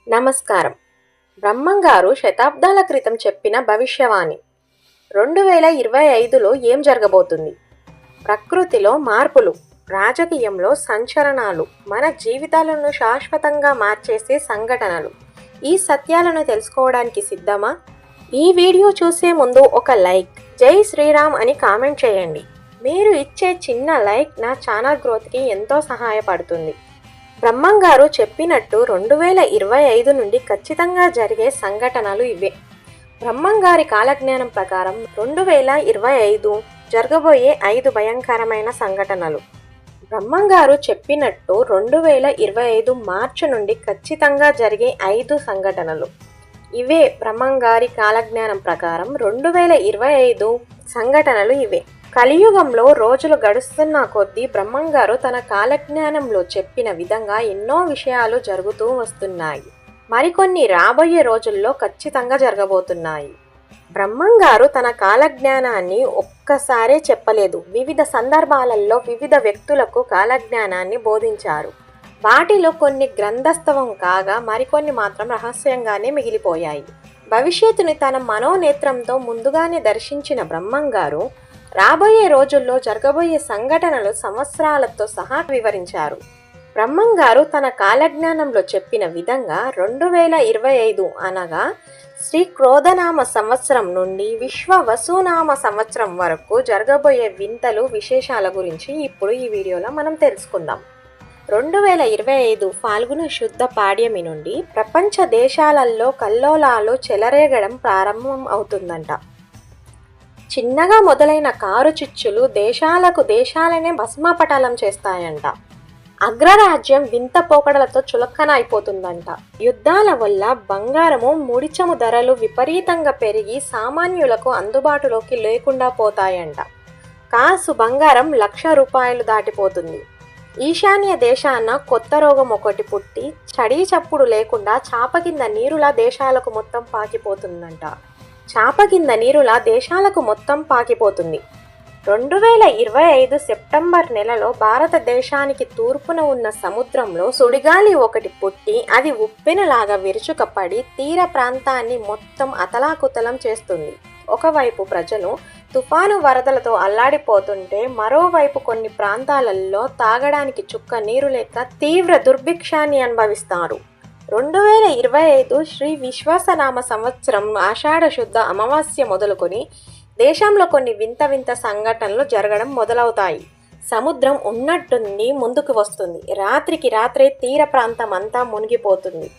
నమస్కారం. బ్రహ్మంగారు శతాబ్దాల క్రితం చెప్పిన భవిష్యవాణి 2025లో ఏం జరగబోతుంది? ప్రకృతిలో మార్పులు, రాజకీయంలో సంచలనాలు, మన జీవితాలను శాశ్వతంగా మార్చేసే సంఘటనలు. ఈ సత్యాలను తెలుసుకోవడానికి సిద్ధమా? ఈ వీడియో చూసే ముందు ఒక లైక్, జై శ్రీరామ్ అని కామెంట్ చేయండి. మీరు ఇచ్చే చిన్న లైక్ నా ఛానల్ గ్రోత్కి ఎంతో సహాయపడుతుంది. బ్రహ్మంగారు చెప్పినట్టు 2025 నుండి ఖచ్చితంగా జరిగే సంఘటనలు ఇవే. బ్రహ్మంగారి కాలజ్ఞానం ప్రకారం 2025 జరగబోయే 5 భయంకరమైన సంఘటనలు. బ్రహ్మంగారు చెప్పినట్టు 2025 మార్చి నుండి ఖచ్చితంగా జరిగే 5 సంఘటనలు ఇవే. బ్రహ్మంగారి కాలజ్ఞానం ప్రకారం 2025 సంఘటనలు ఇవే. కలియుగంలో రోజులు గడుస్తున్న కొద్దీ బ్రహ్మంగారు తన కాలజ్ఞానంలో చెప్పిన విధంగా ఎన్నో విషయాలు జరుగుతూ వస్తున్నాయి. మరికొన్ని రాబోయే రోజుల్లో ఖచ్చితంగా జరగబోతున్నాయి. బ్రహ్మంగారు తన కాలజ్ఞానాన్ని ఒక్కసారే చెప్పలేదు. వివిధ సందర్భాలలో వివిధ వ్యక్తులకు కాలజ్ఞానాన్ని బోధించారు. వాటిలో కొన్ని గ్రంథస్థవం కాగా మరికొన్ని మాత్రం రహస్యంగానే మిగిలిపోయాయి. భవిష్యత్తుని తన మనోనేత్రంతో ముందుగానే దర్శించిన బ్రహ్మంగారు రాబోయే రోజుల్లో జరగబోయే సంఘటనలు సంవత్సరాలతో సహా వివరించారు. బ్రహ్మంగారు తన కాలజ్ఞానంలో చెప్పిన విధంగా 2025 అనగా శ్రీ క్రోధనామ సంవత్సరం నుండి విశ్వవసునామ సంవత్సరం వరకు జరగబోయే వింతలు, విశేషాల గురించి ఇప్పుడు ఈ వీడియోలో మనం తెలుసుకుందాం. 2025 ఫాల్గుణ శుద్ధ పాడ్యమి నుండి ప్రపంచ దేశాలలో కల్లోలాలు చెలరేగడం ప్రారంభం అవుతుందంట. చిన్నగా మొదలైన కారు చిచ్చులు దేశాలనే భస్మపటలం చేస్తాయంట. అగ్రరాజ్యం వింత పోకడలతో చులకన అయిపోతుందంట. యుద్ధాల వల్ల బంగారము, ముడిచము ధరలు విపరీతంగా పెరిగి సామాన్యులకు అందుబాటులోకి లేకుండా పోతాయంట. కాసు బంగారం 1,00,000 రూపాయలు దాటిపోతుంది. ఈశాన్య దేశాన కొత్త రోగం ఒకటి పుట్టి చడీ చప్పుడు లేకుండా చాప కింద నీరులా దేశాలకు మొత్తం పాకిపోతుందంట. 2025 సెప్టెంబర్ నెలలో భారతదేశానికి తూర్పున ఉన్న సముద్రంలో సుడిగాలి ఒకటి పుట్టి అది ఉప్పెనలాగా విరుచుకపడి తీర ప్రాంతాన్ని మొత్తం అతలాకుతలం చేస్తుంది. ఒకవైపు ప్రజలు తుఫాను వరదలతో అల్లాడిపోతుంటే మరోవైపు కొన్ని ప్రాంతాలలో తాగడానికి చుక్క నీరు లేక తీవ్ర దుర్భిక్షాన్ని అనుభవిస్తారు. 2025 శ్రీ విశ్వాసనామ సంవత్సరం ఆషాఢ శుద్ధ అమావాస్య మొదలుకొని దేశంలో కొన్ని వింత సంఘటనలు జరగడం మొదలవుతాయి. సముద్రం ఉన్నట్టుండి ముందుకు వస్తుంది. రాత్రికి రాత్రే తీర ప్రాంతం అంతా మునిగిపోతుంది.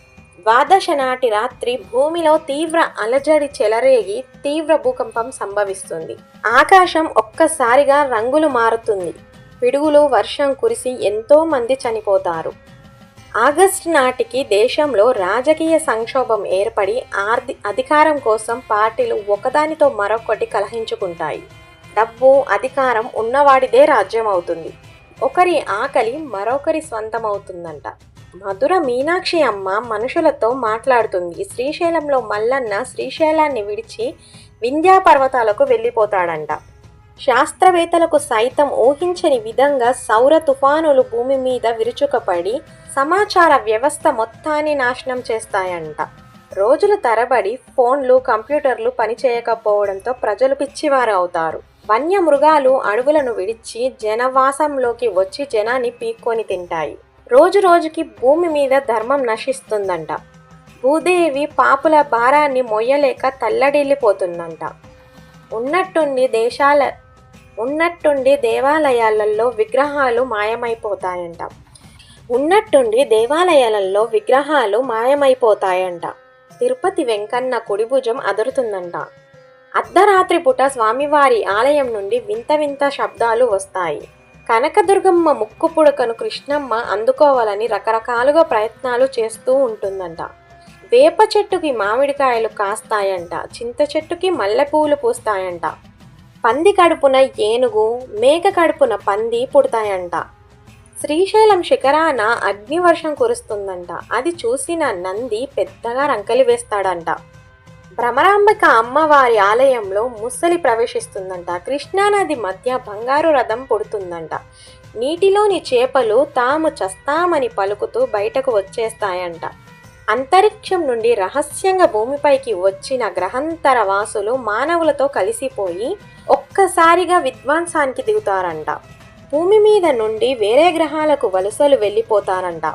ద్వాదశ నాటి రాత్రి భూమిలో తీవ్ర అలజడి చెలరేగి తీవ్ర భూకంపం సంభవిస్తుంది. ఆకాశం ఒక్కసారిగా రంగులు మారుతుంది. పిడుగులు, వర్షం కురిసి ఎంతో మంది చనిపోతారు. ఆగస్టు నాటికి దేశంలో రాజకీయ సంక్షోభం ఏర్పడి అధికారం కోసం పార్టీలు ఒకదానితో మరొకటి కలహించుకుంటాయి. డబ్బు, అధికారం ఉన్నవాడిదే రాజ్యం అవుతుంది. ఒకరి ఆకలి మరొకరి స్వంతమవుతుందంట. మధుర మీనాక్షి అమ్మ మనుషులతో మాట్లాడుతుంది. శ్రీశైలంలో మల్లన్న శ్రీశైలాన్ని విడిచి వింధ్యా పర్వతాలకు వెళ్ళిపోతాడంట. శాస్త్రవేత్తలకు సైతం ఊహించని విధంగా సౌర తుఫానులు భూమి మీద విరుచుకపడి సమాచార వ్యవస్థ మొత్తాన్ని నాశనం చేస్తాయంట. రోజుల తరబడి ఫోన్లు, కంప్యూటర్లు పనిచేయకపోవడంతో ప్రజలు పిచ్చివారు అవుతారు. వన్యమృగాలు అడవులను విడిచి జనవాసంలోకి వచ్చి జనాన్ని పీక్కొని తింటాయి. రోజుకి భూమి మీద ధర్మం నశిస్తుందంట. భూదేవి పాపుల భారాన్ని మొయ్యలేక తల్లడిల్లిపోతుందంట. ఉన్నట్టుండి దేవాలయాలలో విగ్రహాలు మాయమైపోతాయంట. తిరుపతి వెంకన్న కుడిభుజం అదురుతుందంట. అర్ధరాత్రి పూట స్వామివారి ఆలయం నుండి వింత శబ్దాలు వస్తాయి. కనకదుర్గమ్మ ముక్కు పుడకను కృష్ణమ్మ అందుకోవాలని రకరకాలుగా ప్రయత్నాలు చేస్తూ ఉంటుందంట. వేప చెట్టుకి మామిడికాయలు కాస్తాయంట. చింత చెట్టుకి మల్లెపూలు పూస్తాయంట. పంది కడుపున ఏనుగు, మేక కడుపున పంది పుడతాయంట. శ్రీశైలం శిఖరాన అగ్నివర్షం కురుస్తుందంట. అది చూసిన నంది పెద్దగా రంకెలు వేస్తాడంట. భ్రమరాంబిక అమ్మవారి ఆలయంలో ముసలి ప్రవేశిస్తుందంట. కృష్ణానది మధ్య బంగారు రథం పుడుతుందంట. నీటిలోని చేపలు తాము చస్తామని పలుకుతూ బయటకు వచ్చేస్తాయంట. అంతరిక్షం నుండి రహస్యంగా భూమిపైకి వచ్చిన గ్రహాంతర వాసులు మానవులతో కలిసిపోయి ఒక్కసారిగా విధ్వంసానికి దిగుతారంట. భూమి మీద నుండి వేరే గ్రహాలకు వలసలు వెళ్ళిపోతారంట.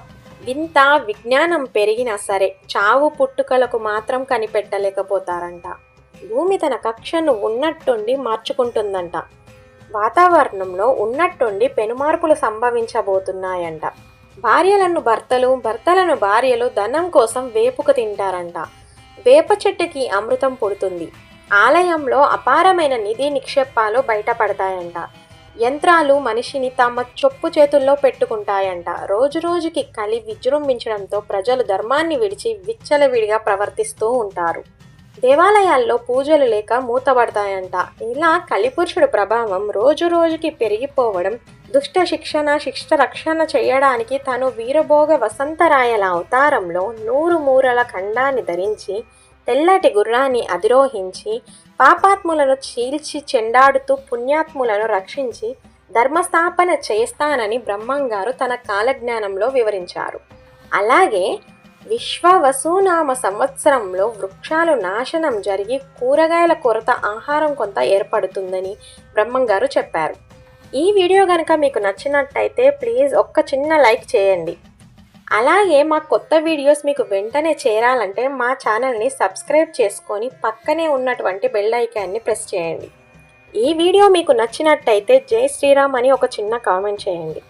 వింత విజ్ఞానం పెరిగినా సరే చావు పుట్టుకలకు మాత్రం కనిపెట్టలేకపోతారంట. భూమి తన కక్షను ఉన్నట్టుండి మార్చుకుంటుందంట. వాతావరణంలో ఉన్నట్టుండి పెనుమార్పులు సంభవించబోతున్నాయంట. భార్యలను భర్తలు, భర్తలను భార్యలు ధనం కోసం వేపుకు తింటారంట. వేప చెట్టుకి అమృతం పుడుతుంది. ఆలయంలో అపారమైన నిధి నిక్షేపాలు బయటపడతాయంట. యంత్రాలు మనిషిని తమ చొప్పు చేతుల్లో పెట్టుకుంటాయంట. రోజురోజుకి కలి విజృంభించడంతో ప్రజలు ధర్మాన్ని విడిచి విచ్చలవిడిగా ప్రవర్తిస్తూ ఉంటారు. దేవాలయాల్లో పూజలు లేక మూతపడతాయంట. ఇలా కలిపురుషుడు ప్రభావం రోజురోజుకి పెరిగిపోవడం, దుష్ట శిక్ష రక్షణ చేయడానికి తను వీరభోగ వసంతరాయల అవతారంలో 100 మూరల ఖండాన్ని ధరించి తెల్లటి గుర్రాన్ని అధిరోహించి పాపాత్ములను చీల్చి చెండాడుతూ పుణ్యాత్ములను రక్షించి ధర్మస్థాపన చేస్తానని బ్రహ్మంగారు తన కాలజ్ఞానంలో వివరించారు. అలాగే విశ్వవసునామ సంవత్సరంలో వృక్షాలు నాశనం జరిగి కూరగాయల కొరత, ఆహారం కొంత ఏర్పడుతుందని బ్రహ్మంగారు చెప్పారు. ఈ వీడియో కనుక మీకు నచ్చినట్టయితే ప్లీజ్ ఒక్క చిన్న లైక్ చేయండి. అలాగే మా కొత్త వీడియోస్ మీకు వెంటనే చేరాలంటే మా ఛానల్ని సబ్స్క్రైబ్ చేసుకొని పక్కనే ఉన్నటువంటి బెల్ ఐకాన్ని ప్రెస్ చేయండి. ఈ వీడియో మీకు నచ్చినట్టయితే జై శ్రీరామ్ అని ఒక చిన్న కామెంట్ చేయండి.